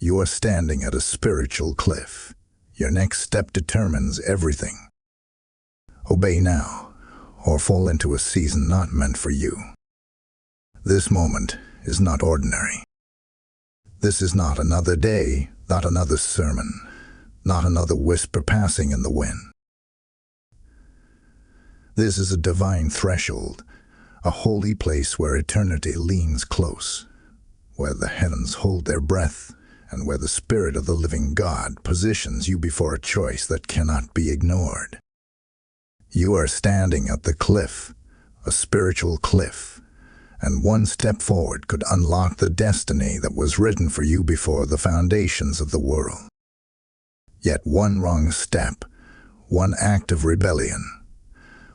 You are standing at a spiritual cliff. Your next step determines everything. Obey now, or fall into a season not meant for you. This moment is not ordinary. This is not another day, not another sermon, not another whisper passing in the wind. This is a divine threshold, a holy place where eternity leans close, where the heavens hold their breath, and where the Spirit of the living God positions you before a choice that cannot be ignored. You are standing at the cliff, a spiritual cliff, and one step forward could unlock the destiny that was written for you before the foundations of the world. Yet one wrong step, one act of rebellion,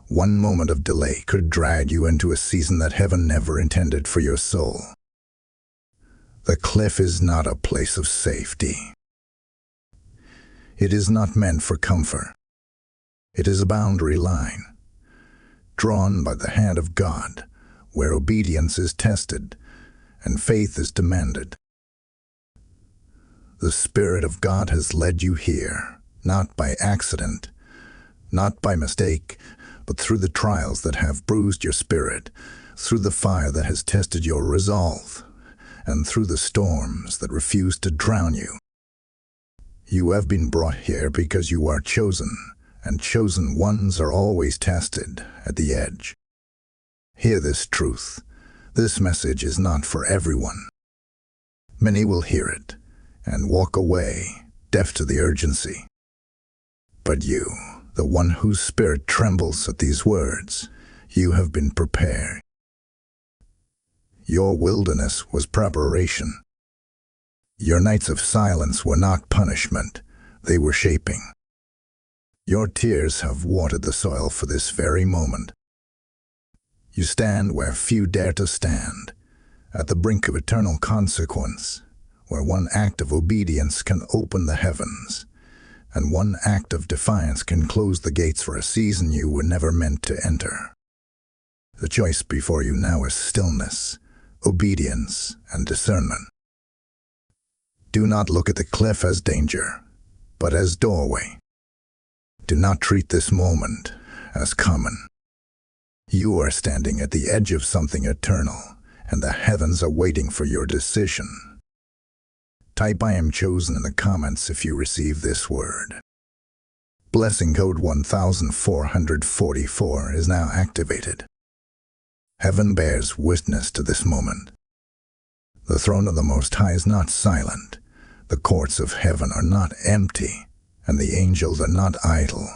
one moment of delay could drag you into a season that heaven never intended for your soul. The cliff is not a place of safety. It is not meant for comfort. It is a boundary line, drawn by the hand of God, where obedience is tested and faith is demanded. The Spirit of God has led you here, not by accident, not by mistake, but through the trials that have bruised your spirit, through the fire that has tested your resolve, and through the storms that refuse to drown you. You have been brought here because you are chosen, and chosen ones are always tested at the edge. Hear this truth. This message is not for everyone. Many will hear it and walk away, deaf to the urgency. But you, the one whose spirit trembles at these words, you have been prepared. Your wilderness was preparation. Your nights of silence were not punishment, they were shaping. Your tears have watered the soil for this very moment. You stand where few dare to stand, at the brink of eternal consequence, where one act of obedience can open the heavens, and one act of defiance can close the gates for a season you were never meant to enter. The choice before you now is stillness, obedience, and discernment. Do not look at the cliff as danger, but as doorway. Do not treat this moment as common. You are standing at the edge of something eternal, and the heavens are waiting for your decision. Type "I am chosen" in the comments if you receive this word. Blessing code 1444 is now activated. Heaven bears witness to this moment. The throne of the Most High is not silent. The courts of heaven are not empty, and the angels are not idle.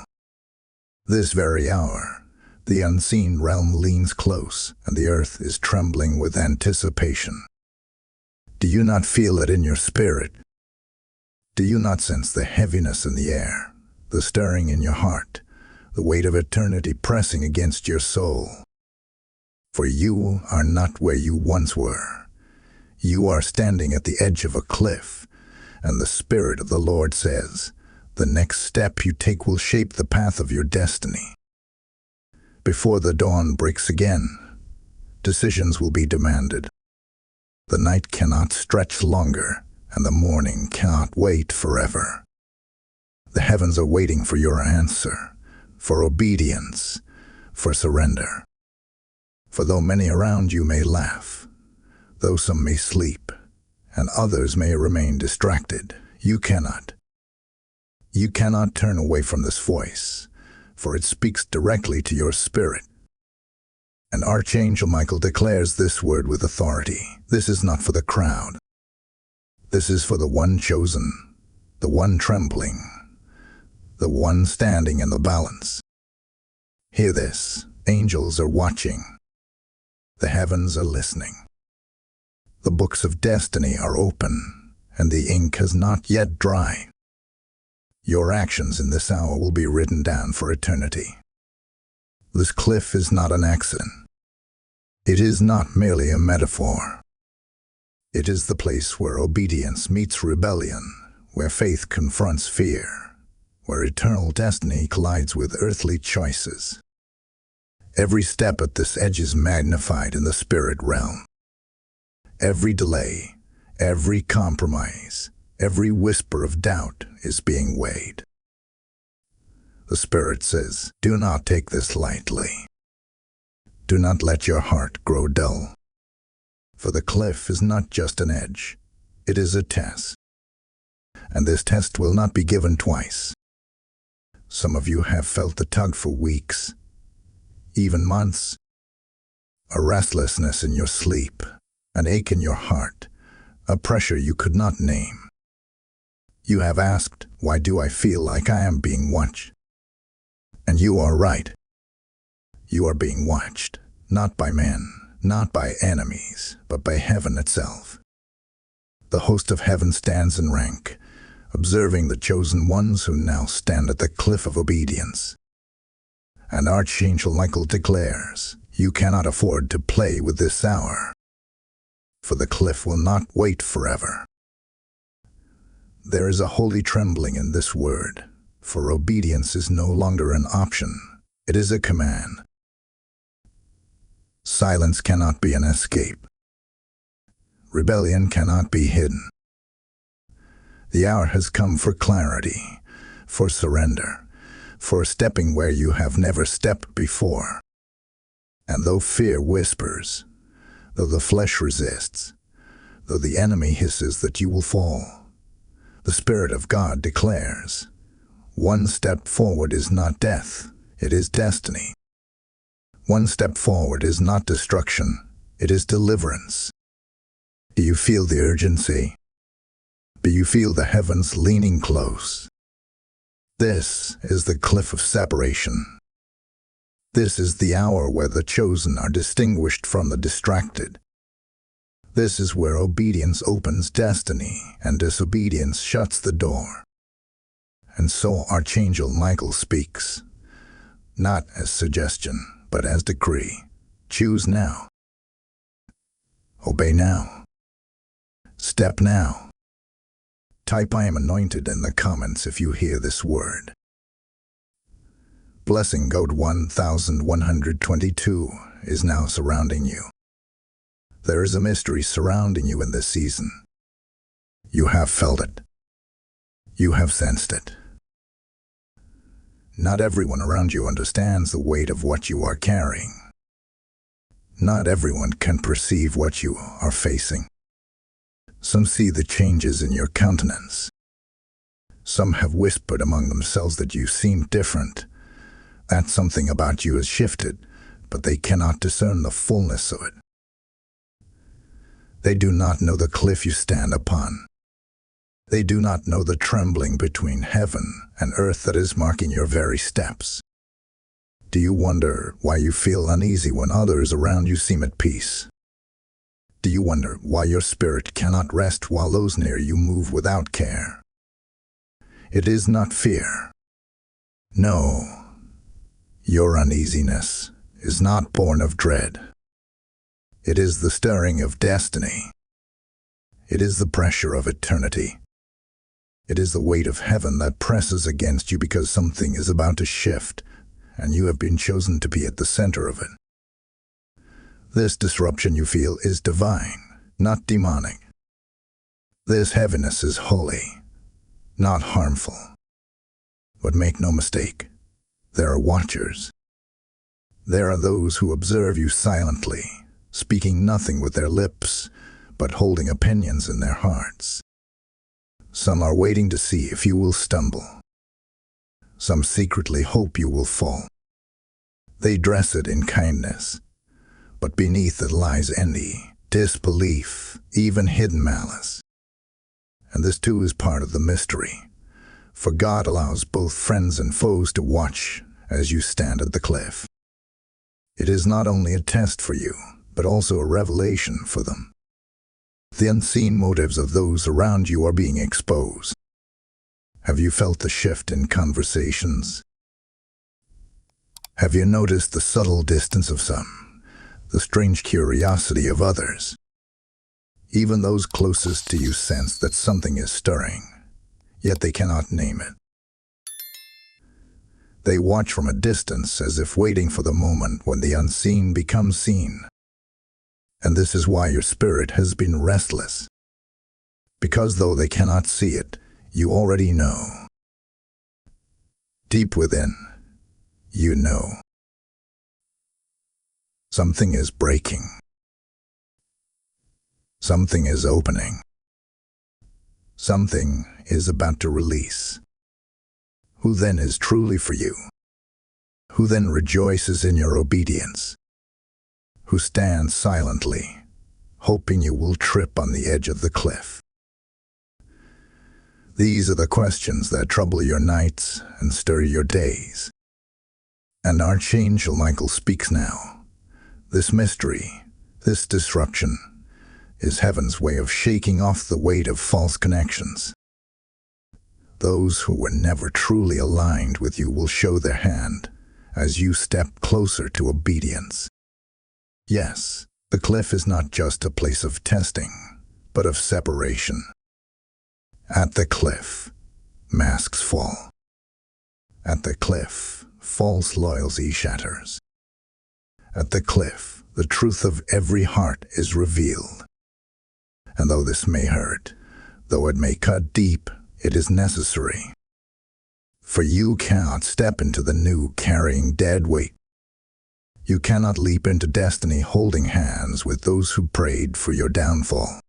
This very hour, the unseen realm leans close, and the earth is trembling with anticipation. Do you not feel it in your spirit? Do you not sense the heaviness in the air, the stirring in your heart, the weight of eternity pressing against your soul? For you are not where you once were. You are standing at the edge of a cliff, and the Spirit of the Lord says, the next step you take will shape the path of your destiny. Before the dawn breaks again, decisions will be demanded. The night cannot stretch longer, and the morning cannot wait forever. The heavens are waiting for your answer, for obedience, for surrender. For though many around you may laugh, though some may sleep, and others may remain distracted, you cannot. You cannot turn away from this voice, for it speaks directly to your spirit. And Archangel Michael declares this word with authority. This is not for the crowd. This is for the one chosen, the one trembling, the one standing in the balance. Hear this. Angels are watching. The heavens are listening. The books of destiny are open, and the ink has not yet dried. Your actions in this hour will be written down for eternity. This cliff is not an accident. It is not merely a metaphor. It is the place where obedience meets rebellion, where faith confronts fear, where eternal destiny collides with earthly choices. Every step at this edge is magnified in the spirit realm. Every delay, every compromise, Every whisper of doubt is being weighed. The Spirit says, do not take this lightly. Do not let your heart grow dull. For the cliff is not just an edge, it is a test. And this test will not be given twice. Some of you have felt the tug for weeks, even months. A restlessness in your sleep, an ache in your heart, a pressure you could not name. You have asked, why do I feel like I am being watched? And you are right. You are being watched, not by men, not by enemies, but by heaven itself. The host of heaven stands in rank, observing the chosen ones who now stand at the cliff of obedience. And Archangel Michael declares, you cannot afford to play with this hour, for the cliff will not wait forever. There is a holy trembling in this word, for obedience is no longer an option, it is a command. Silence cannot be an escape. Rebellion cannot be hidden. The hour has come for clarity, for surrender, for stepping where you have never stepped before. And though fear whispers, though the flesh resists, though the enemy hisses that you will fall, the Spirit of God declares, one step forward is not death, it is destiny. One step forward is not destruction, it is deliverance. Do you feel the urgency? Do you feel the heavens leaning close? This is the cliff of separation. This is the hour where the chosen are distinguished from the distracted. This is where obedience opens destiny and disobedience shuts the door. And so Archangel Michael speaks, not as suggestion, but as decree. Choose now. Obey now. Step now. Type I am anointed in the comments if you hear this word. Blessing code 1122 is now surrounding you. There is a mystery surrounding you in this season. You have felt it. You have sensed it. Not everyone around you understands the weight of what you are carrying. Not everyone can perceive what you are facing. Some see the changes in your countenance. Some have whispered among themselves that you seem different, that something about you has shifted, but they cannot discern the fullness of it. They do not know the cliff you stand upon. They do not know the trembling between heaven and earth that is marking your very steps. Do you wonder why you feel uneasy when others around you seem at peace? Do you wonder why your spirit cannot rest while those near you move without care? It is not fear. No, your uneasiness is not born of dread. It is the stirring of destiny. It is the pressure of eternity. It is the weight of heaven that presses against you because something is about to shift, and you have been chosen to be at the center of it. This disruption you feel is divine, not demonic. This heaviness is holy, not harmful. But make no mistake, there are watchers. There are those who observe you silently, speaking nothing with their lips, but holding opinions in their hearts. Some are waiting to see if you will stumble. Some secretly hope you will fall. They dress it in kindness, but beneath it lies envy, disbelief, even hidden malice. And this too is part of the mystery, for God allows both friends and foes to watch as you stand at the cliff. It is not only a test for you, but also a revelation for them. The unseen motives of those around you are being exposed. Have you felt the shift in conversations? Have you noticed the subtle distance of some, the strange curiosity of others? Even those closest to you sense that something is stirring, yet they cannot name it. They watch from a distance as if waiting for the moment when the unseen becomes seen. And this is why your spirit has been restless. Because though they cannot see it, you already know. Deep within, you know. Something is breaking. Something is opening. Something is about to release. Who then is truly for you? Who then rejoices in your obedience? Who stands silently, hoping you will trip on the edge of the cliff? These are the questions that trouble your nights and stir your days. And Archangel Michael speaks now. This mystery, this disruption, is heaven's way of shaking off the weight of false connections. Those who were never truly aligned with you will show their hand as you step closer to obedience. Yes, the cliff is not just a place of testing, but of separation. At the cliff, masks fall. At the cliff, false loyalty shatters. At the cliff, the truth of every heart is revealed. And though this may hurt, though it may cut deep, it is necessary. For you cannot step into the new carrying dead weight. You cannot leap into destiny holding hands with those who prayed for your downfall.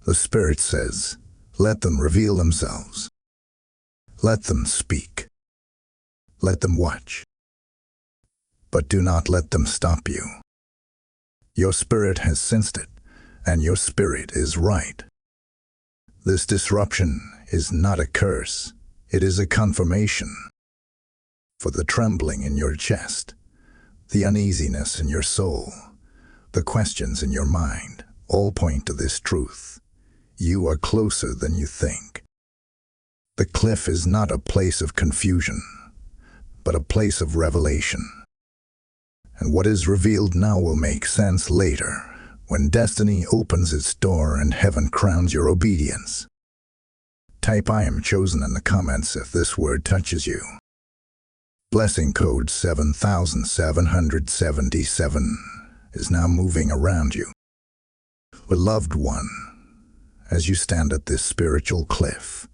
The Spirit says, let them reveal themselves. Let them speak. Let them watch. But do not let them stop you. Your spirit has sensed it, and your spirit is right. This disruption is not a curse, it is a confirmation. For the trembling in your chest, the uneasiness in your soul, the questions in your mind, all point to this truth. You are closer than you think. The cliff is not a place of confusion, but a place of revelation. And what is revealed now will make sense later, when destiny opens its door and heaven crowns your obedience. Type I am chosen in the comments if this word touches you. Blessing code 7777 is now moving around you. Beloved one, as you stand at this spiritual cliff,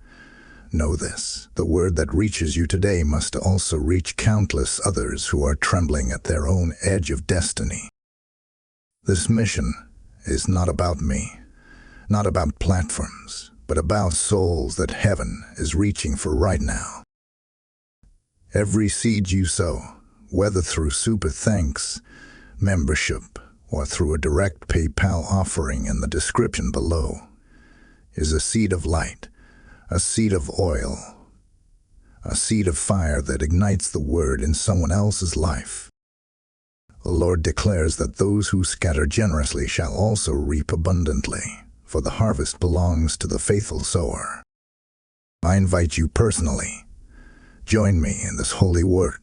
know this, the word that reaches you today must also reach countless others who are trembling at their own edge of destiny. This mission is not about me, not about platforms, but about souls that heaven is reaching for right now. Every seed you sow, whether through super thanks, membership, or through a direct PayPal offering in the description below, is a seed of light, a seed of oil, a seed of fire that ignites the word in someone else's life. The Lord declares that those who scatter generously shall also reap abundantly, for the harvest belongs to the faithful sower. I invite you personally, join me in this holy work.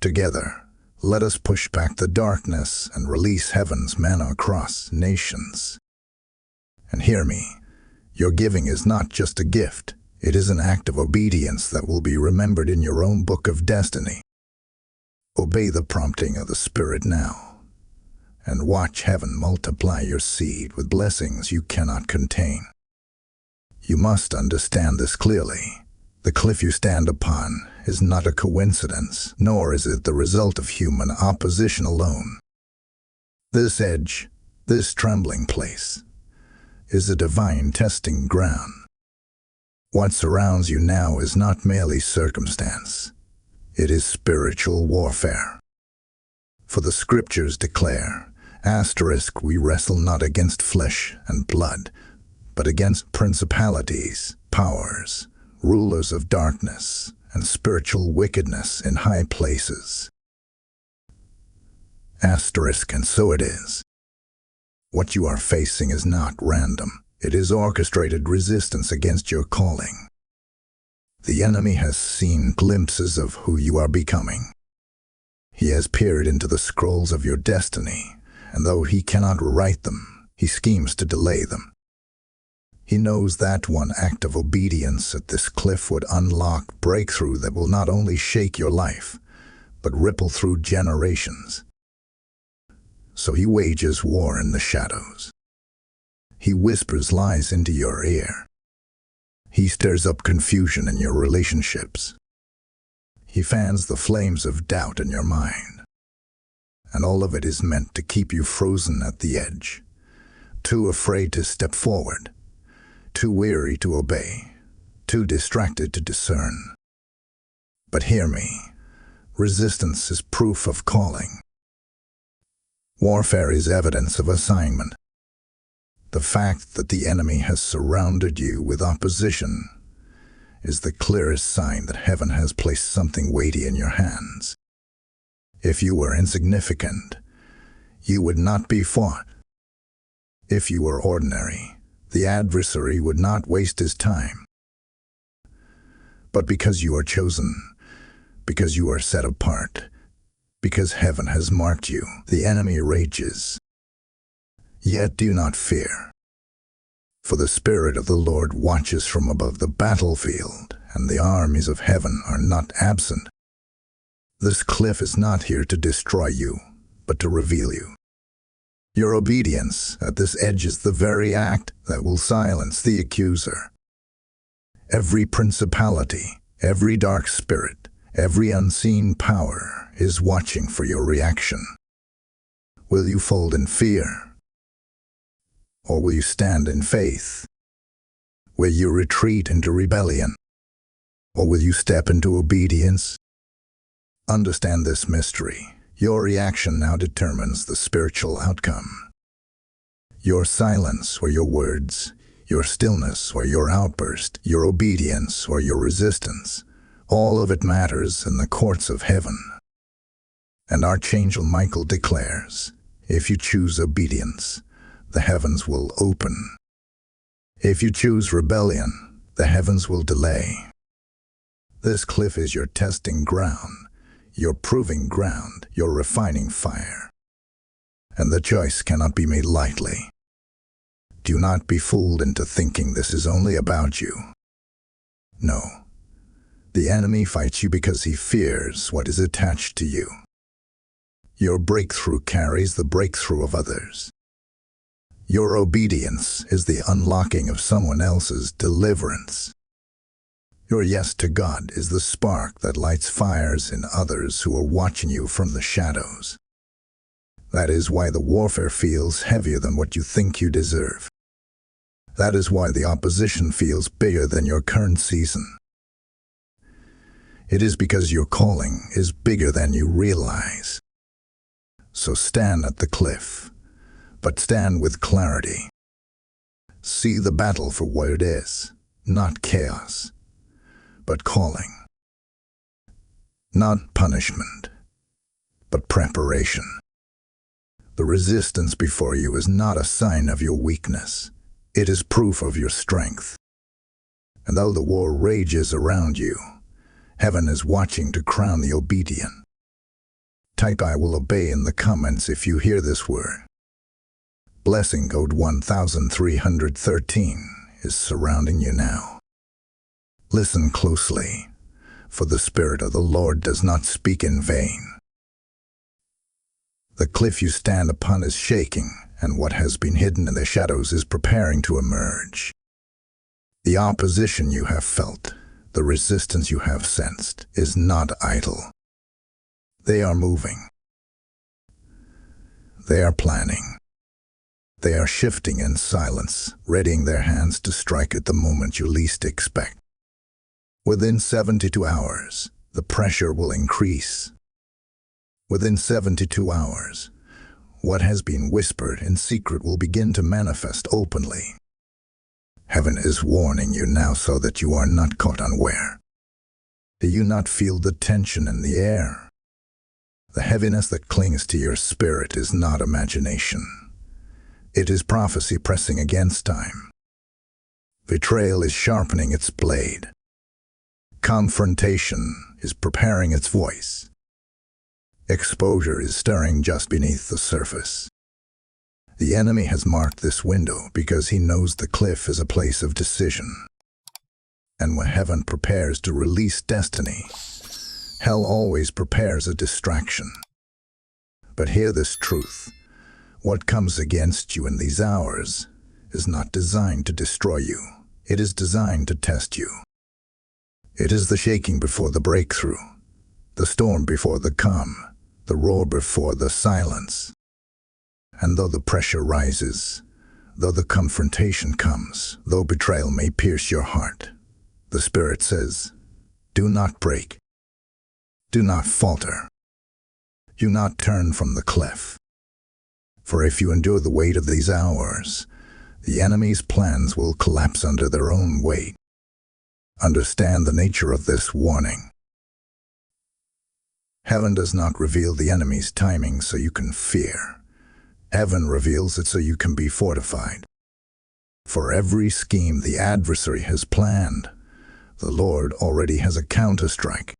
Together, let us push back the darkness and release heaven's manna across nations. And hear me, your giving is not just a gift, it is an act of obedience that will be remembered in your own book of destiny. Obey the prompting of the Spirit now, and watch heaven multiply your seed with blessings you cannot contain. You must understand this clearly. The cliff you stand upon is not a coincidence, nor is it the result of human opposition alone. This edge, this trembling place, is a divine testing ground. What surrounds you now is not merely circumstance. It is spiritual warfare. For the scriptures declare, we wrestle not against flesh and blood, but against principalities, powers, rulers of darkness, and spiritual wickedness in high places. And so it is. What you are facing is not random. It is orchestrated resistance against your calling. The enemy has seen glimpses of who you are becoming. He has peered into the scrolls of your destiny, and though he cannot rewrite them, he schemes to delay them. He knows that one act of obedience at this cliff would unlock breakthrough that will not only shake your life, but ripple through generations. So he wages war in the shadows. He whispers lies into your ear. He stirs up confusion in your relationships. He fans the flames of doubt in your mind. And all of it is meant to keep you frozen at the edge, too afraid to step forward, too weary to obey, too distracted to discern. But hear me, resistance is proof of calling. Warfare is evidence of assignment. The fact that the enemy has surrounded you with opposition is the clearest sign that heaven has placed something weighty in your hands. If you were insignificant, you would not be fought. If you were ordinary, the adversary would not waste his time. But because you are chosen, because you are set apart, because heaven has marked you, the enemy rages. Yet do not fear, for the Spirit of the Lord watches from above the battlefield, and the armies of heaven are not absent. This cliff is not here to destroy you, but to reveal you. Your obedience at this edge is the very act that will silence the accuser. Every principality, every dark spirit, every unseen power is watching for your reaction. Will you fold in fear? Or will you stand in faith? Will you retreat into rebellion? Or will you step into obedience? Understand this mystery. Your reaction now determines the spiritual outcome. Your silence or your words, your stillness or your outburst, your obedience or your resistance, all of it matters in the courts of heaven. And Archangel Michael declares, if you choose obedience, the heavens will open. If you choose rebellion, the heavens will delay. This cliff is your testing ground, your proving ground, your refining fire. And the choice cannot be made lightly. Do not be fooled into thinking this is only about you. No. The enemy fights you because he fears what is attached to you. Your breakthrough carries the breakthrough of others. Your obedience is the unlocking of someone else's deliverance. Your yes to God is the spark that lights fires in others who are watching you from the shadows. That is why the warfare feels heavier than what you think you deserve. That is why the opposition feels bigger than your current season. It is because your calling is bigger than you realize. So stand at the cliff, but stand with clarity. See the battle for what it is, not chaos, but calling. Not punishment, but preparation. The resistance before you is not a sign of your weakness. It is proof of your strength. And though the war rages around you, heaven is watching to crown the obedient. Type I will obey in the comments if you hear this word. Blessing code 1313 is surrounding you now. Listen closely, for the Spirit of the Lord does not speak in vain. The cliff you stand upon is shaking, and what has been hidden in the shadows is preparing to emerge. The opposition you have felt, the resistance you have sensed, is not idle. They are moving. They are planning. They are shifting in silence, readying their hands to strike at the moment you least expect. Within 72 hours, the pressure will increase. Within 72 hours, what has been whispered in secret will begin to manifest openly. Heaven is warning you now so that you are not caught unaware. Do you not feel the tension in the air? The heaviness that clings to your spirit is not imagination. It is prophecy pressing against time. Betrayal is sharpening its blade. Confrontation is preparing its voice. Exposure is stirring just beneath the surface. The enemy has marked this window because he knows the cliff is a place of decision. And when heaven prepares to release destiny, hell always prepares a distraction. But hear this truth. What comes against you in these hours is not designed to destroy you. It is designed to test you. It is the shaking before the breakthrough, the storm before the calm, the roar before the silence. And though the pressure rises, though the confrontation comes, though betrayal may pierce your heart, the Spirit says, do not break. Do not falter. Do not turn from the cliff. For if you endure the weight of these hours, the enemy's plans will collapse under their own weight. Understand the nature of this warning. Heaven does not reveal the enemy's timing so you can fear. Heaven reveals it so you can be fortified. For every scheme the adversary has planned, the Lord already has a counterstrike.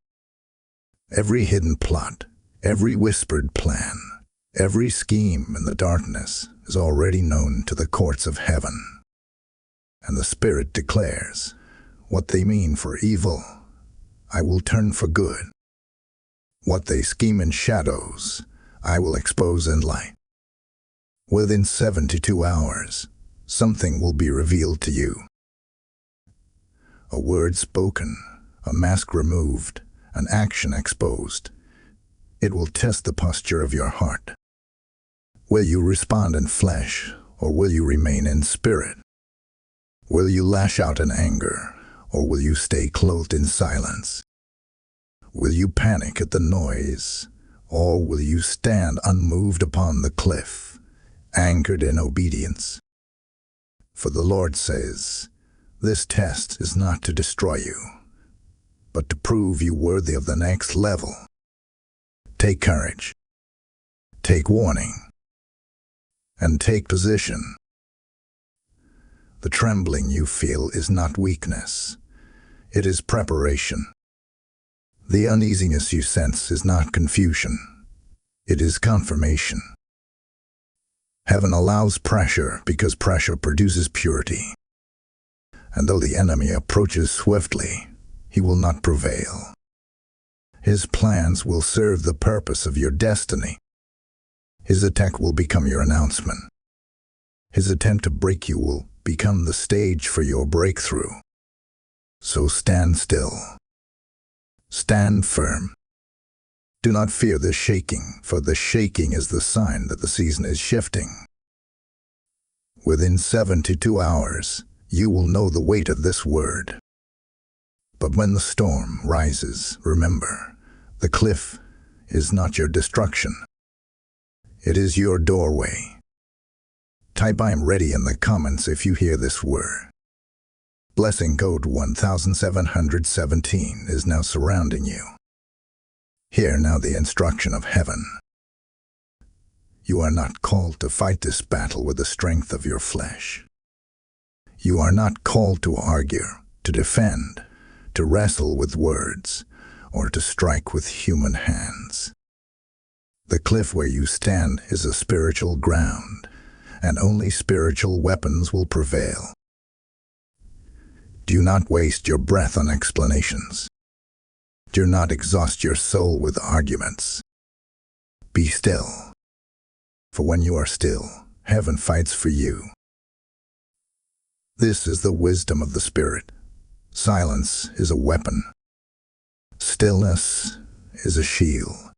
Every hidden plot, every whispered plan, every scheme in the darkness is already known to the courts of heaven. And the Spirit declares, what they mean for evil, I will turn for good. What they scheme in shadows, I will expose in light. Within 72 hours, something will be revealed to you. A word spoken, a mask removed, an action exposed. It will test the posture of your heart. Will you respond in flesh, or will you remain in spirit? Will you lash out in anger, or will you stay clothed in silence? Will you panic at the noise, or will you stand unmoved upon the cliff, anchored in obedience? For the Lord says, this test is not to destroy you, but to prove you worthy of the next level. Take courage, take warning, and take position. The trembling you feel is not weakness, it is preparation. The uneasiness you sense is not confusion, it is confirmation. Heaven allows pressure because pressure produces purity. And though the enemy approaches swiftly, he will not prevail. His plans will serve the purpose of your destiny. His attack will become your announcement. His attempt to break you will become the stage for your breakthrough. So stand still. Stand firm. Do not fear the shaking, for the shaking is the sign that the season is shifting. Within 72 hours, you will know the weight of this word. But when the storm rises, remember, the cliff is not your destruction. It is your doorway. Type I am ready in the comments if you hear this word. Blessing code 1717 is now surrounding you. Hear now the instruction of heaven. You are not called to fight this battle with the strength of your flesh. You are not called to argue, to defend, to wrestle with words, or to strike with human hands. The cliff where you stand is a spiritual ground, and only spiritual weapons will prevail. Do not waste your breath on explanations. Do not exhaust your soul with arguments. Be still. For when you are still, heaven fights for you. This is the wisdom of the Spirit. Silence is a weapon. Stillness is a shield.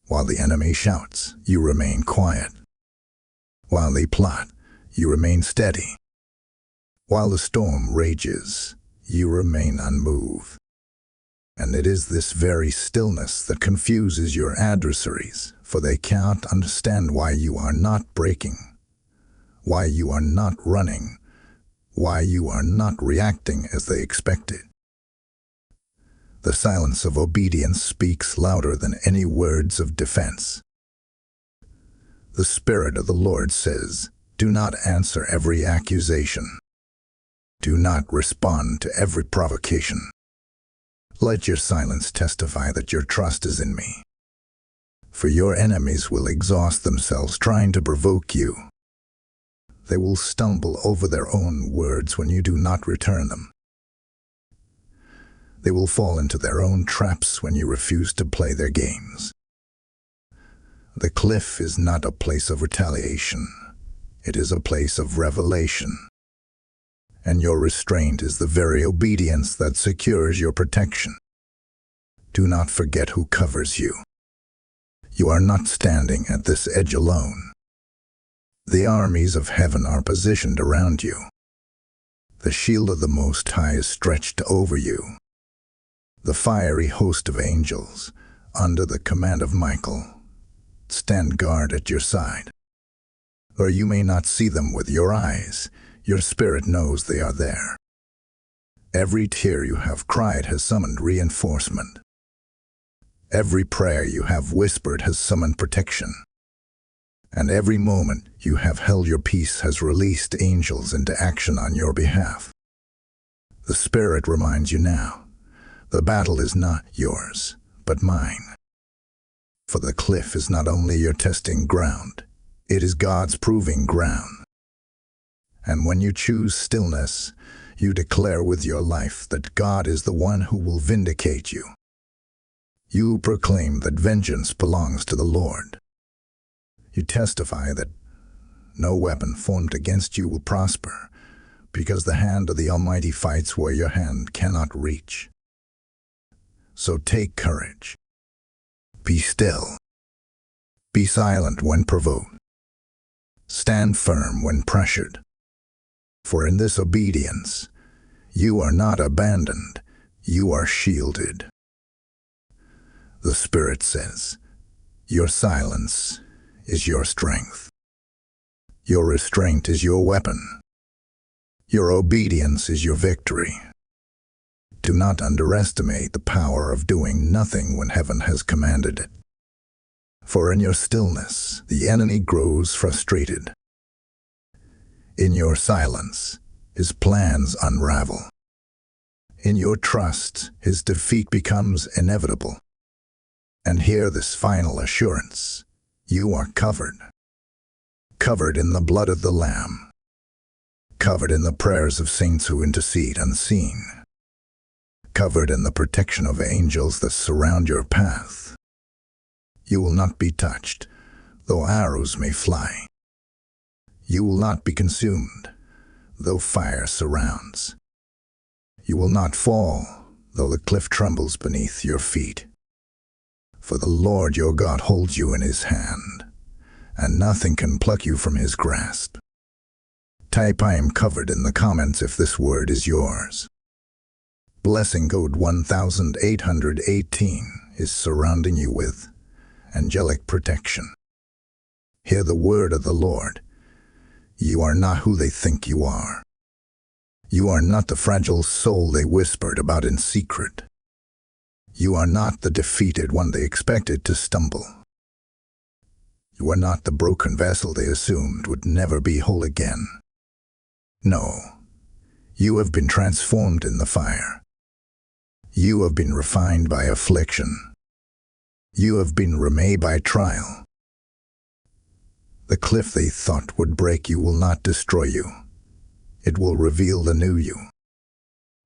While the enemy shouts, you remain quiet. While they plot, you remain steady. While the storm rages, you remain unmoved. And it is this very stillness that confuses your adversaries, for they cannot understand why you are not breaking, why you are not running, why you are not reacting as they expected. The silence of obedience speaks louder than any words of defense. The Spirit of the Lord says, do not answer every accusation. Do not respond to every provocation. Let your silence testify that your trust is in me. For your enemies will exhaust themselves trying to provoke you. They will stumble over their own words when you do not return them. They will fall into their own traps when you refuse to play their games. The cliff is not a place of retaliation. It is a place of revelation. And your restraint is the very obedience that secures your protection. Do not forget who covers you. You are not standing at this edge alone. The armies of heaven are positioned around you. The shield of the Most High is stretched over you. The fiery host of angels, under the command of Michael, stand guard at your side. Though you may not see them with your eyes, your spirit knows they are there. Every tear you have cried has summoned reinforcement. Every prayer you have whispered has summoned protection. And every moment you have held your peace has released angels into action on your behalf. The Spirit reminds you now, the battle is not yours, but mine. For the cliff is not only your testing ground, it is God's proving ground. And when you choose stillness, you declare with your life that God is the one who will vindicate you. You proclaim that vengeance belongs to the Lord. You testify that no weapon formed against you will prosper, because the hand of the Almighty fights where your hand cannot reach. So take courage. Be still. Be silent when provoked. Stand firm when pressured. For in this obedience, you are not abandoned, you are shielded. The Spirit says, your silence is your strength. Your restraint is your weapon. Your obedience is your victory. Do not underestimate the power of doing nothing when heaven has commanded it. For in your stillness, the enemy grows frustrated. In your silence, his plans unravel. In your trust, his defeat becomes inevitable. And hear this final assurance. You are covered. Covered in the blood of the Lamb. Covered in the prayers of saints who intercede unseen. Covered in the protection of angels that surround your path. You will not be touched, though arrows may fly. You will not be consumed, though fire surrounds. You will not fall, though the cliff trembles beneath your feet. For the Lord your God holds you in his hand, and nothing can pluck you from his grasp. Type I am covered in the comments if this word is yours. Blessing code 1818 is surrounding you with angelic protection. Hear the word of the Lord. You are not who they think you are. You are not the fragile soul they whispered about in secret. You are not the defeated one they expected to stumble. You are not the broken vessel they assumed would never be whole again. No, you have been transformed in the fire. You have been refined by affliction. You have been remade by trial. The cliff they thought would break you will not destroy you. It will reveal the new you.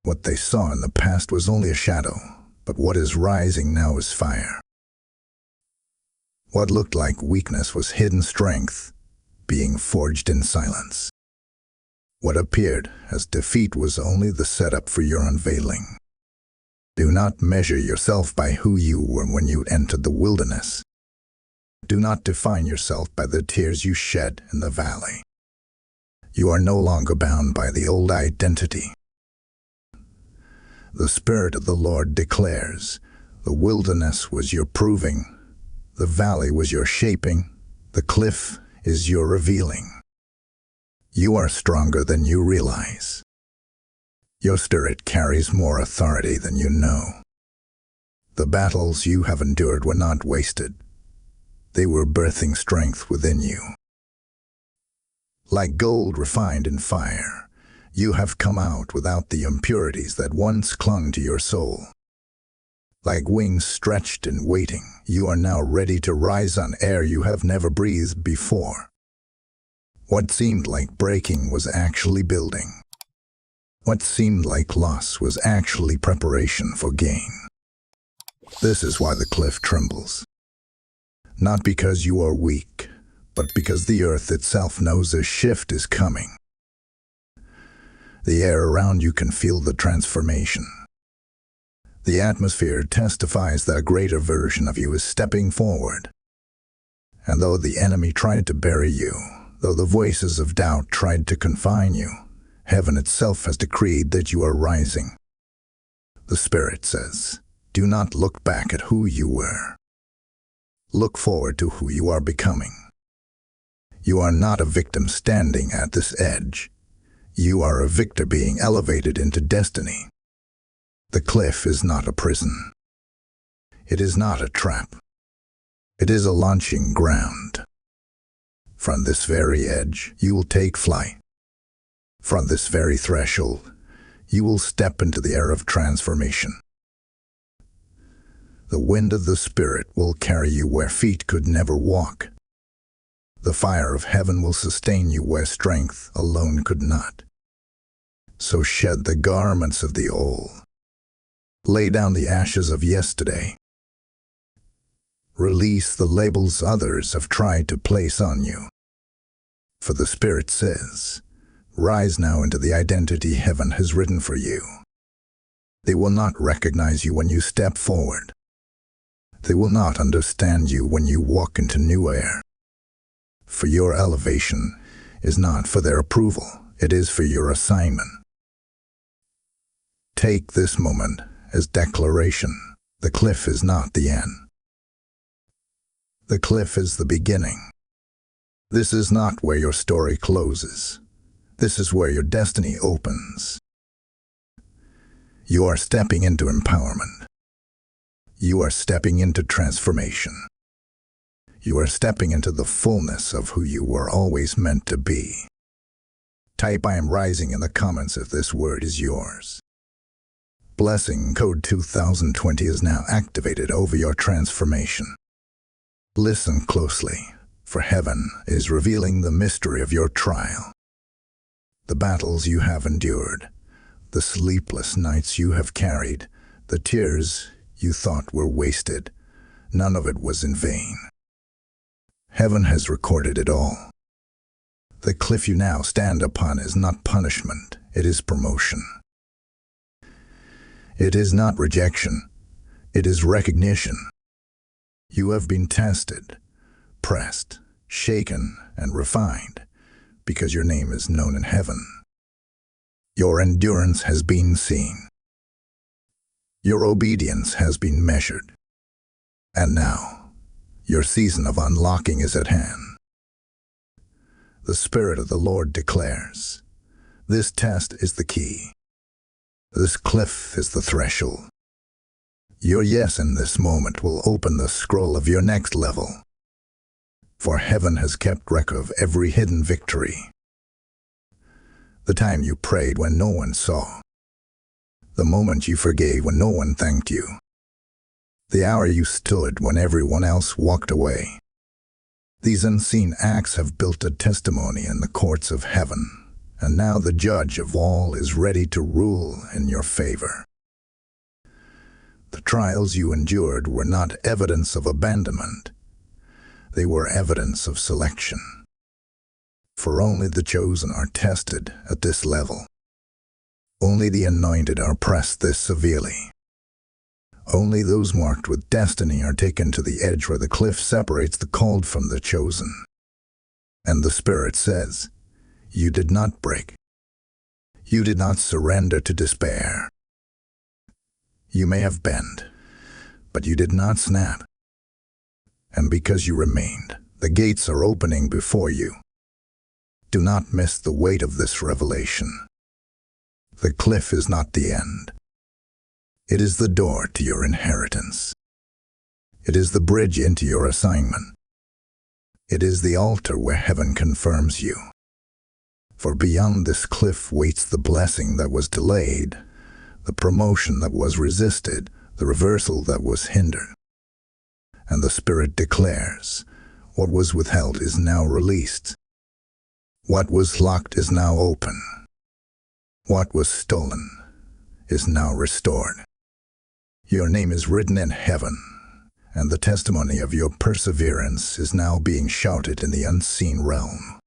What they saw in the past was only a shadow, but what is rising now is fire. What looked like weakness was hidden strength, being forged in silence. What appeared as defeat was only the setup for your unveiling. Do not measure yourself by who you were when you entered the wilderness. Do not define yourself by the tears you shed in the valley. You are no longer bound by the old identity. The Spirit of the Lord declares, the wilderness was your proving, the valley was your shaping, the cliff is your revealing. You are stronger than you realize. Your spirit carries more authority than you know. The battles you have endured were not wasted. They were birthing strength within you. Like gold refined in fire, you have come out without the impurities that once clung to your soul. Like wings stretched and waiting, you are now ready to rise on air you have never breathed before. What seemed like breaking was actually building. What seemed like loss was actually preparation for gain. This is why the cliff trembles. Not because you are weak, but because the earth itself knows a shift is coming. The air around you can feel the transformation. The atmosphere testifies that a greater version of you is stepping forward. And though the enemy tried to bury you, though the voices of doubt tried to confine you, heaven itself has decreed that you are rising. The Spirit says, do not look back at who you were. Look forward to who you are becoming. You are not a victim standing at this edge. You are a victor being elevated into destiny. The cliff is not a prison. It is not a trap. It is a launching ground. From this very edge, you will take flight. From this very threshold, you will step into the air of transformation. The wind of the Spirit will carry you where feet could never walk. The fire of heaven will sustain you where strength alone could not. So shed the garments of the old. Lay down the ashes of yesterday. Release the labels others have tried to place on you. For the Spirit says, rise now into the identity heaven has written for you. They will not recognize you when you step forward. They will not understand you when you walk into new air. For your elevation is not for their approval, it is for your assignment. Take this moment as declaration. The cliff is not the end. The cliff is the beginning. This is not where your story closes. This is where your destiny opens. You are stepping into empowerment. You are stepping into transformation. You are stepping into the fullness of who you were always meant to be. Type I am rising in the comments if this word is yours. Blessing code 2020 is now activated over your transformation. Listen closely, for heaven is revealing the mystery of your trial. The battles you have endured, the sleepless nights you have carried, the tears you thought were wasted, none of it was in vain. Heaven has recorded it all. The cliff you now stand upon is not punishment, it is promotion. It is not rejection, it is recognition. You have been tested, pressed, shaken, and refined, because your name is known in heaven. Your endurance has been seen. Your obedience has been measured. And now, your season of unlocking is at hand. The Spirit of the Lord declares, this test is the key. This cliff is the threshold. Your yes in this moment will open the scroll of your next level. For heaven has kept record of every hidden victory. The time you prayed when no one saw. The moment you forgave when no one thanked you. The hour you stood when everyone else walked away. These unseen acts have built a testimony in the courts of heaven, and now the judge of all is ready to rule in your favor. The trials you endured were not evidence of abandonment. They were evidence of selection. For only the chosen are tested at this level. Only the anointed are pressed this severely. Only those marked with destiny are taken to the edge where the cliff separates the called from the chosen. And the Spirit says, you did not break. You did not surrender to despair. You may have bent, but you did not snap. And because you remained, the gates are opening before you. Do not miss the weight of this revelation. The cliff is not the end. It is the door to your inheritance. It is the bridge into your assignment. It is the altar where heaven confirms you. For beyond this cliff waits the blessing that was delayed, the promotion that was resisted, the reversal that was hindered. And the Spirit declares, what was withheld is now released. What was locked is now open. What was stolen is now restored. Your name is written in heaven, and the testimony of your perseverance is now being shouted in the unseen realm.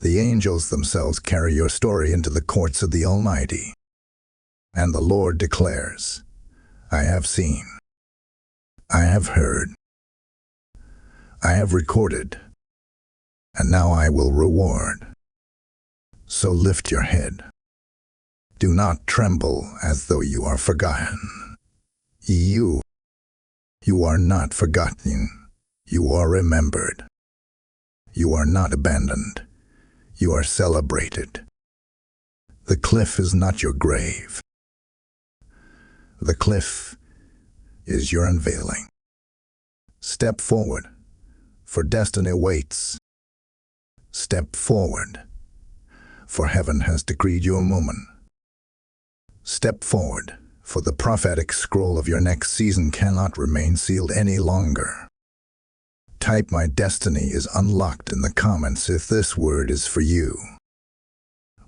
The angels themselves carry your story into the courts of the Almighty. And the Lord declares, I have seen, I have heard, I have recorded, and now I will reward. So lift your head. Do not tremble as though you are forgotten. You are not forgotten. You are remembered. You are not abandoned. You are celebrated. The cliff is not your grave. The cliff is your unveiling. Step forward, for destiny waits. Step forward, for heaven has decreed your moment. Step forward, for the prophetic scroll of your next season cannot remain sealed any longer. Type "My destiny is unlocked" in the comments if this word is for you.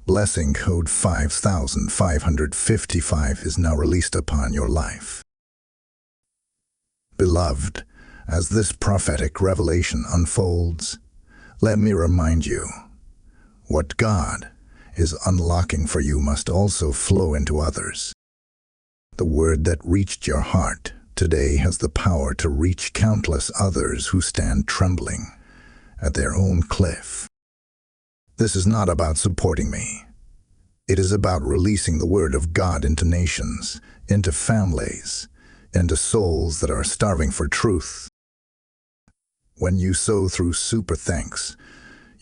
Blessing code 5555 is now released upon your life. Beloved, as this prophetic revelation unfolds, let me remind you, what God is unlocking for you must also flow into others. The word that reached your heart today has the power to reach countless others who stand trembling at their own cliff. This is not about supporting me. It is about releasing the word of God into nations, into families, into souls that are starving for truth. When you sow through Super Thanks,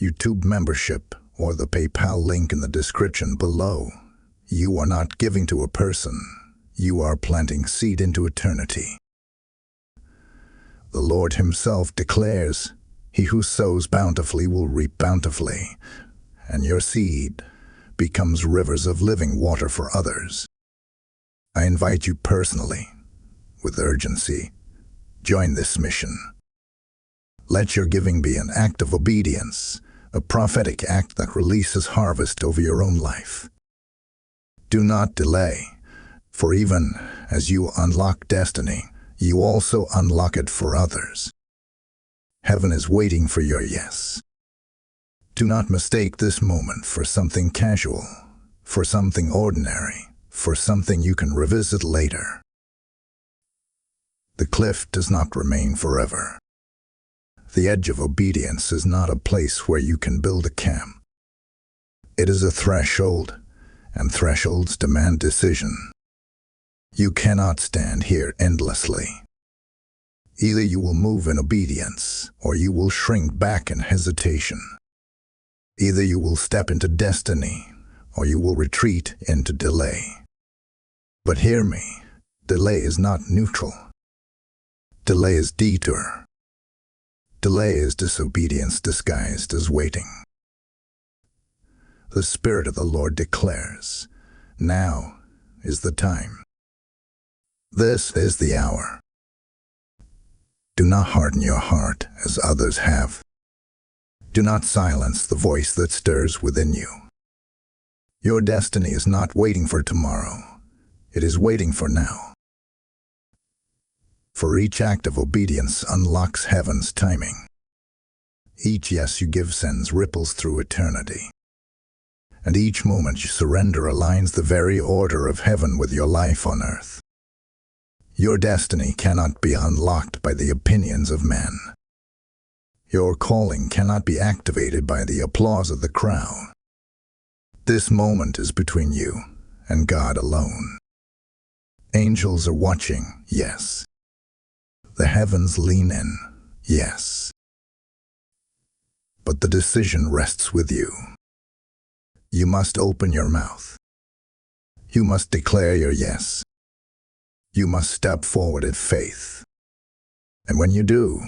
YouTube membership, or the PayPal link in the description below, you are not giving to a person. You are planting seed into eternity. The Lord Himself declares, He who sows bountifully will reap bountifully, and your seed becomes rivers of living water for others. I invite you personally, with urgency, join this mission. Let your giving be an act of obedience, a prophetic act that releases harvest over your own life. Do not delay, for even as you unlock destiny, you also unlock it for others. Heaven is waiting for your yes. Do not mistake this moment for something casual, for something ordinary, for something you can revisit later. The cliff does not remain forever. The edge of obedience is not a place where you can build a camp. It is a threshold, and thresholds demand decision. You cannot stand here endlessly. Either you will move in obedience, or you will shrink back in hesitation. Either you will step into destiny, or you will retreat into delay. But hear me, delay is not neutral. Delay is detour. Delay is disobedience disguised as waiting. The Spirit of the Lord declares, now is the time. This is the hour. Do not harden your heart as others have. Do not silence the voice that stirs within you. Your destiny is not waiting for tomorrow. It is waiting for now. For each act of obedience unlocks heaven's timing. Each yes you give sends ripples through eternity. And each moment you surrender aligns the very order of heaven with your life on earth. Your destiny cannot be unlocked by the opinions of men. Your calling cannot be activated by the applause of the crowd. This moment is between you and God alone. Angels are watching, yes. The heavens lean in, yes. But the decision rests with you. You must open your mouth. You must declare your yes. You must step forward in faith. And when you do,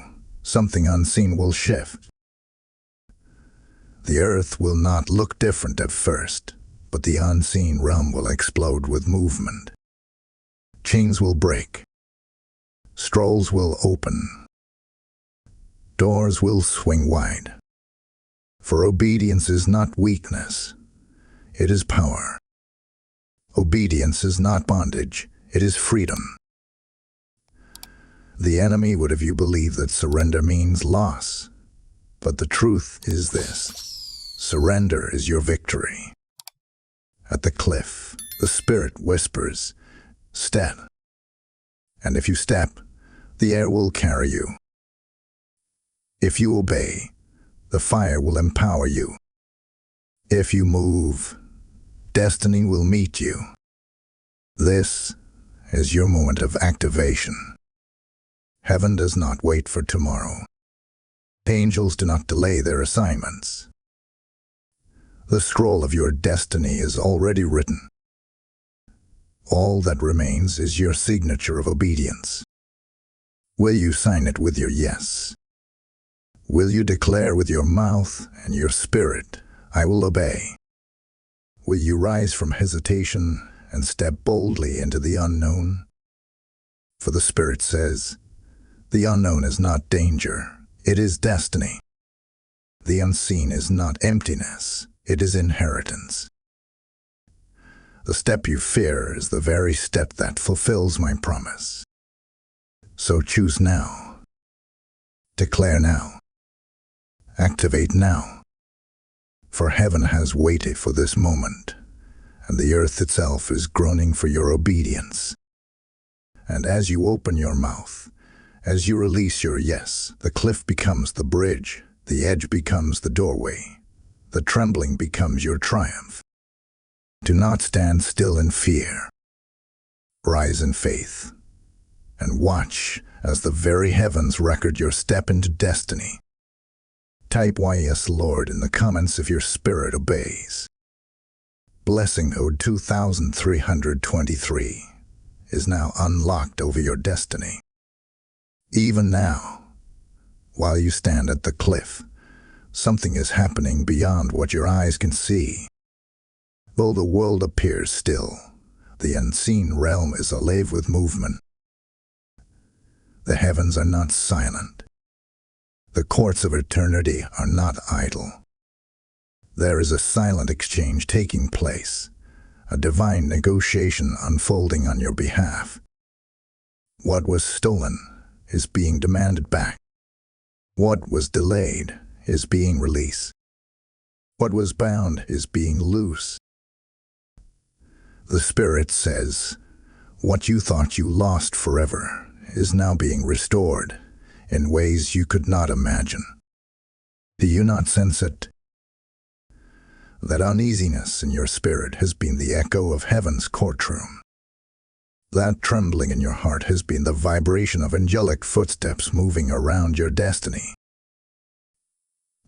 something unseen will shift. The earth will not look different at first, but the unseen realm will explode with movement. Chains will break. Scrolls will open. Doors will swing wide. For obedience is not weakness, it is power. Obedience is not bondage, it is freedom. The enemy would have you believe that surrender means loss. But the truth is this: surrender is your victory. At the cliff, the Spirit whispers, "Step." And if you step, the air will carry you. If you obey, the fire will empower you. If you move, destiny will meet you. This is your moment of activation. Heaven does not wait for tomorrow. Angels do not delay their assignments. The scroll of your destiny is already written. All that remains is your signature of obedience. Will you sign it with your yes? Will you declare with your mouth and your spirit, "I will obey"? Will you rise from hesitation and step boldly into the unknown? For the Spirit says, the unknown is not danger, it is destiny. The unseen is not emptiness, it is inheritance. The step you fear is the very step that fulfills my promise. So choose now. Declare now. Activate now. For heaven has waited for this moment, and the earth itself is groaning for your obedience. And as you open your mouth, as you release your yes, the cliff becomes the bridge, the edge becomes the doorway, the trembling becomes your triumph. Do not stand still in fear. Rise in faith, and watch as the very heavens record your step into destiny. Type "Yes, Lord" in the comments if your spirit obeys. Blessing Ode 2323 is now unlocked over your destiny. Even now, while you stand at the cliff, something is happening beyond what your eyes can see. Though the world appears still, the unseen realm is alive with movement. The heavens are not silent. The courts of eternity are not idle. There is a silent exchange taking place, a divine negotiation unfolding on your behalf. What was stolen is being demanded back. What was delayed is being released. What was bound is being loose. The Spirit says, what you thought you lost forever is now being restored in ways you could not imagine. Do you not sense it? That uneasiness in your spirit has been the echo of heaven's courtroom. That trembling in your heart has been the vibration of angelic footsteps moving around your destiny.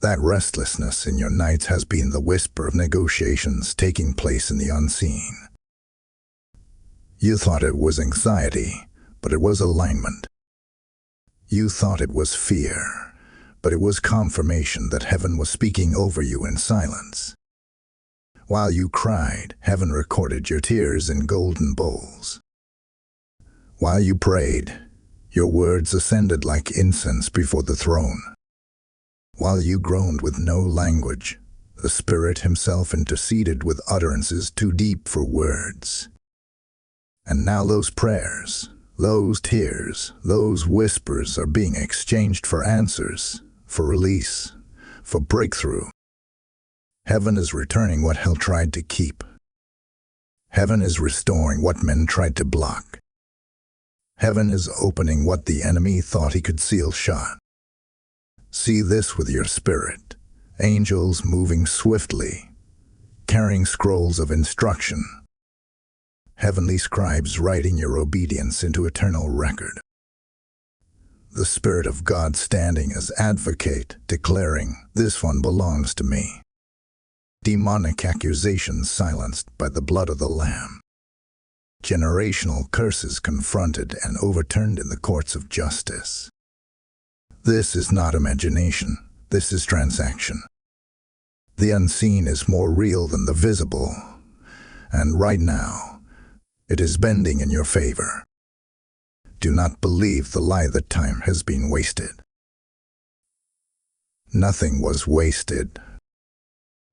That restlessness in your nights has been the whisper of negotiations taking place in the unseen. You thought it was anxiety, but it was alignment. You thought it was fear, but it was confirmation that heaven was speaking over you in silence. While you cried, heaven recorded your tears in golden bowls. While you prayed, your words ascended like incense before the throne. While you groaned with no language, the Spirit himself interceded with utterances too deep for words. And now those prayers, those tears, those whispers are being exchanged for answers, for release, for breakthrough. Heaven is returning what hell tried to keep. Heaven is restoring what men tried to block. Heaven is opening what the enemy thought he could seal shut. See this with your spirit, angels moving swiftly, carrying scrolls of instruction. Heavenly scribes writing your obedience into eternal record. The Spirit of God standing as advocate, declaring, "This one belongs to me." Demonic accusations silenced by the blood of the Lamb. Generational curses confronted and overturned in the courts of justice. This is not imagination, this is transaction. The unseen is more real than the visible, and right now, it is bending in your favor. Do not believe the lie that time has been wasted. Nothing was wasted.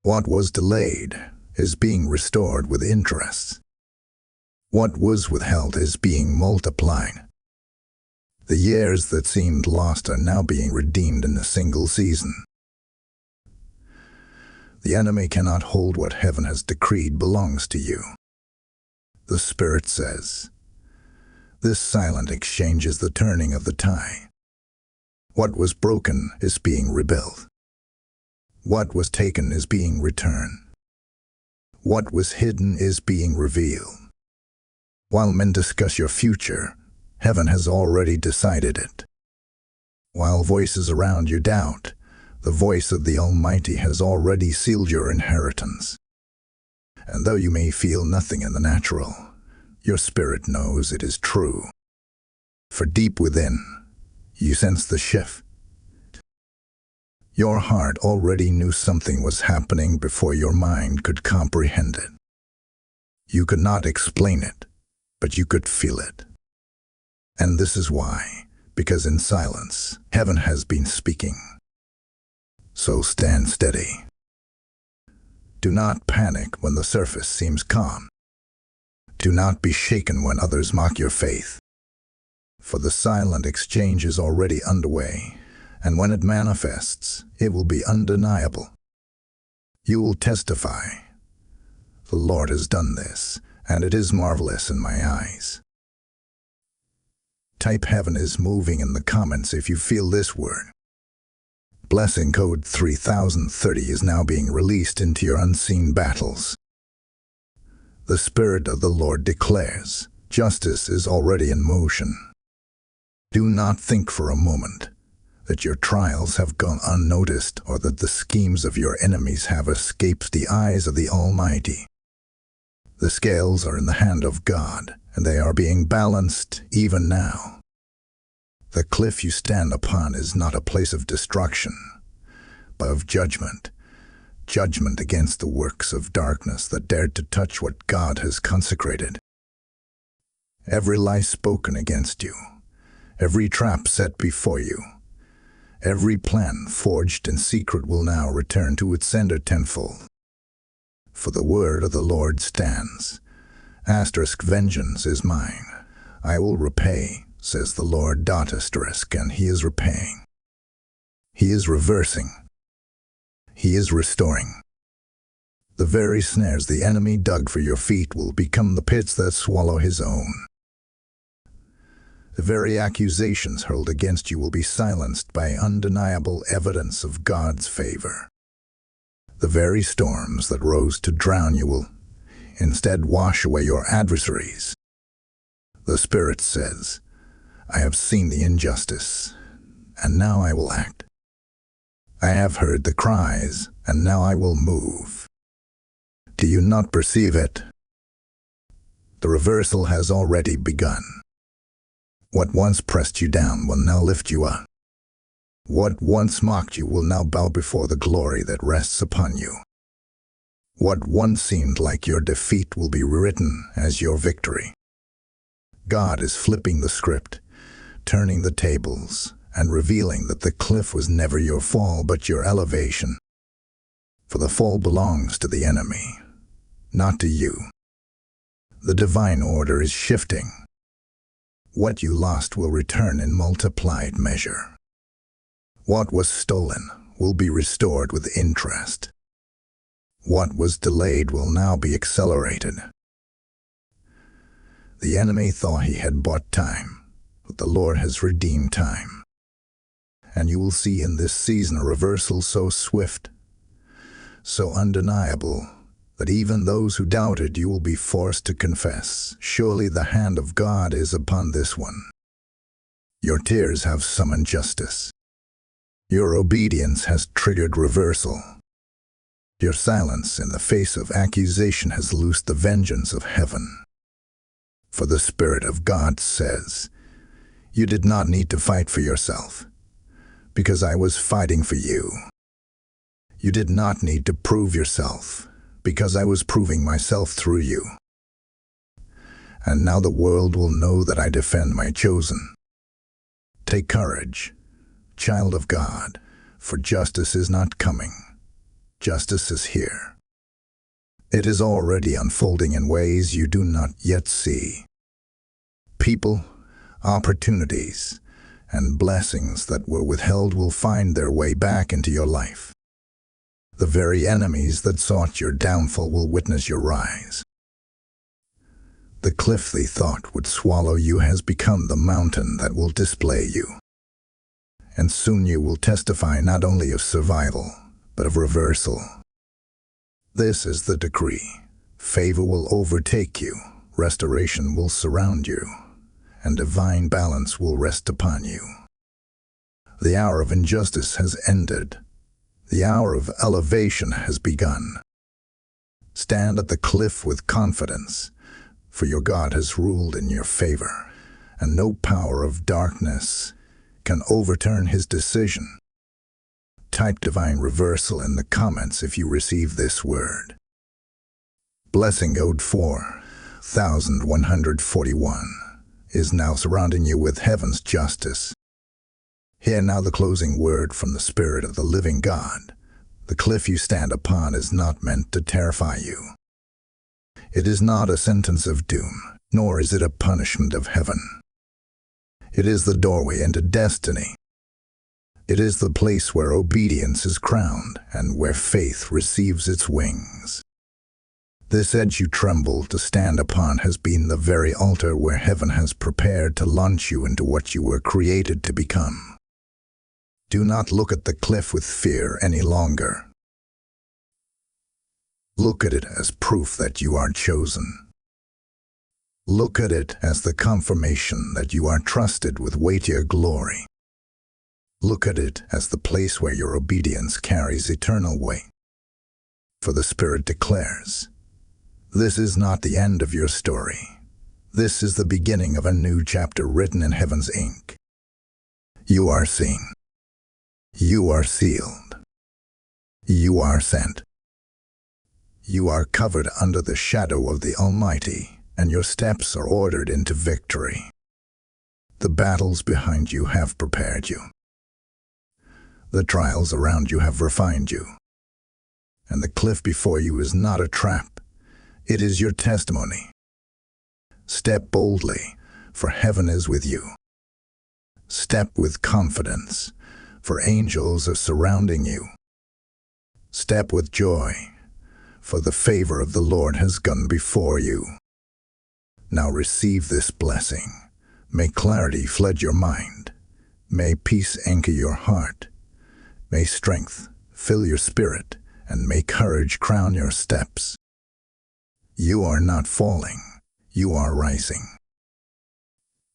What was delayed is being restored with interest. What was withheld is being multiplied. The years that seemed lost are now being redeemed in a single season. The enemy cannot hold what heaven has decreed belongs to you. The Spirit says, this silent exchange is the turning of the tide. What was broken is being rebuilt. What was taken is being returned. What was hidden is being revealed. While men discuss your future, heaven has already decided it. While voices around you doubt, the voice of the Almighty has already sealed your inheritance. And though you may feel nothing in the natural, your spirit knows it is true. For deep within, you sense the shift. Your heart already knew something was happening before your mind could comprehend it. You could not explain it, but you could feel it. And this is why, because in silence, heaven has been speaking. So stand steady. Do not panic when the surface seems calm. Do not be shaken when others mock your faith. For the silent exchange is already underway, and when it manifests, it will be undeniable. You will testify, the Lord has done this, and it is marvelous in my eyes. Type heaven is moving in the comments if you feel this word. Blessing code 3030 is now being released into your unseen battles. The Spirit of the Lord declares, justice is already in motion. Do not think for a moment that your trials have gone unnoticed or that the schemes of your enemies have escaped the eyes of the Almighty. The scales are in the hand of God, and they are being balanced even now. The cliff you stand upon is not a place of destruction, but of judgment. Judgment against the works of darkness that dared to touch what God has consecrated. Every lie spoken against you, every trap set before you, every plan forged in secret will now return to its sender tenfold. For the word of the Lord stands. Vengeance is mine. I will repay, says the Lord. And he is repaying. He is reversing. He is restoring. The very snares the enemy dug for your feet will become the pits that swallow his own. The very accusations hurled against you will be silenced by undeniable evidence of God's favor. The very storms that rose to drown you will instead wash away your adversaries. The Spirit says, I have seen the injustice, and now I will act. I have heard the cries, and now I will move. Do you not perceive it? The reversal has already begun. What once pressed you down will now lift you up. What once mocked you will now bow before the glory that rests upon you. What once seemed like your defeat will be rewritten as your victory. God is flipping the script, turning the tables, and revealing that the cliff was never your fall but your elevation. For the fall belongs to the enemy, not to you. The divine order is shifting. What you lost will return in multiplied measure. What was stolen will be restored with interest. What was delayed will now be accelerated. The enemy thought he had bought time, but the Lord has redeemed time. And you will see in this season a reversal so swift, so undeniable, that even those who doubted you will be forced to confess, surely the hand of God is upon this one. Your tears have summoned justice. Your obedience has triggered reversal. Your silence in the face of accusation has loosed the vengeance of heaven. For the Spirit of God says, you did not need to fight for yourself, because I was fighting for you. You did not need to prove yourself, because I was proving myself through you. And now the world will know that I defend my chosen. Take courage, child of God, for justice is not coming. Justice is here. It is already unfolding in ways you do not yet see. People, opportunities, and blessings that were withheld will find their way back into your life. The very enemies that sought your downfall will witness your rise. The cliff they thought would swallow you has become the mountain that will display you. And soon you will testify not only of survival, but of reversal. This is the decree. Favor will overtake you, restoration will surround you, and divine balance will rest upon you. The hour of injustice has ended. The hour of elevation has begun. Stand at the cliff with confidence, for your God has ruled in your favor, and no power of darkness can overturn his decision. Type divine reversal in the comments if you receive this word. Blessing code 4141 is now surrounding you with heaven's justice. Hear now the closing word from the Spirit of the living God. The cliff you stand upon is not meant to terrify you. It is not a sentence of doom, nor is it a punishment of heaven. It is the doorway into destiny. It is the place where obedience is crowned and where faith receives its wings. This edge you tremble to stand upon has been the very altar where heaven has prepared to launch you into what you were created to become. Do not look at the cliff with fear any longer. Look at it as proof that you are chosen. Look at it as the confirmation that you are trusted with weightier glory. Look at it as the place where your obedience carries eternal weight. For the Spirit declares, this is not the end of your story. This is the beginning of a new chapter written in heaven's ink. You are seen. You are sealed. You are sent. You are covered under the shadow of the Almighty, and your steps are ordered into victory. The battles behind you have prepared you. The trials around you have refined you. And the cliff before you is not a trap. It is your testimony. Step boldly, for heaven is with you. Step with confidence, for angels are surrounding you. Step with joy, for the favor of the Lord has gone before you. Now receive this blessing. May clarity flood your mind. May peace anchor your heart. May strength fill your spirit, and may courage crown your steps. You are not falling. You are rising.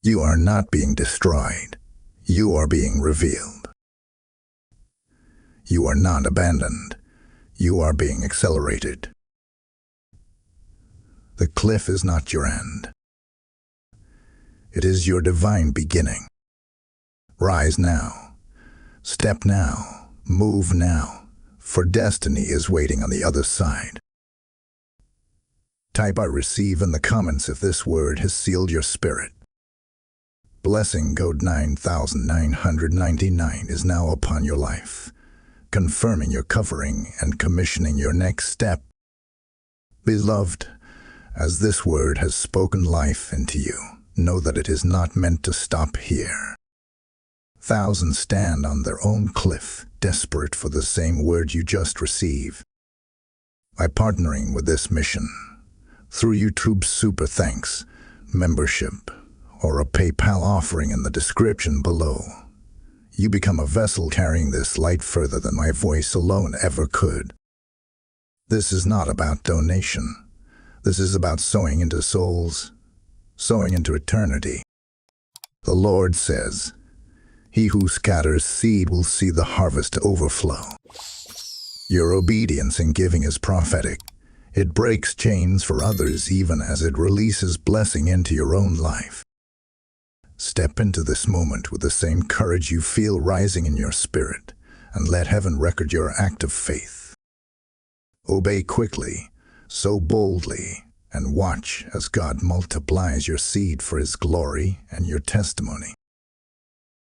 You are not being destroyed. You are being revealed. You are not abandoned. You are being accelerated. The cliff is not your end. It is your divine beginning. Rise now. Step now. Move now. For destiny is waiting on the other side. Type I receive in the comments if this word has sealed your spirit. Blessing code 9999 is now upon your life, confirming your covering and commissioning your next step. Beloved, as this word has spoken life into you, know that it is not meant to stop here. Thousands stand on their own cliff, desperate for the same word you just received. By partnering with this mission, through YouTube Super Thanks, membership, or a PayPal offering in the description below, you become a vessel carrying this light further than my voice alone ever could. This is not about donation. This is about sowing into souls, sowing into eternity. The Lord says, he who scatters seed will see the harvest overflow. Your obedience in giving is prophetic. It breaks chains for others even as it releases blessing into your own life. Step into this moment with the same courage you feel rising in your spirit, and let heaven record your act of faith. Obey quickly, sow boldly, and watch as God multiplies your seed for his glory and your testimony.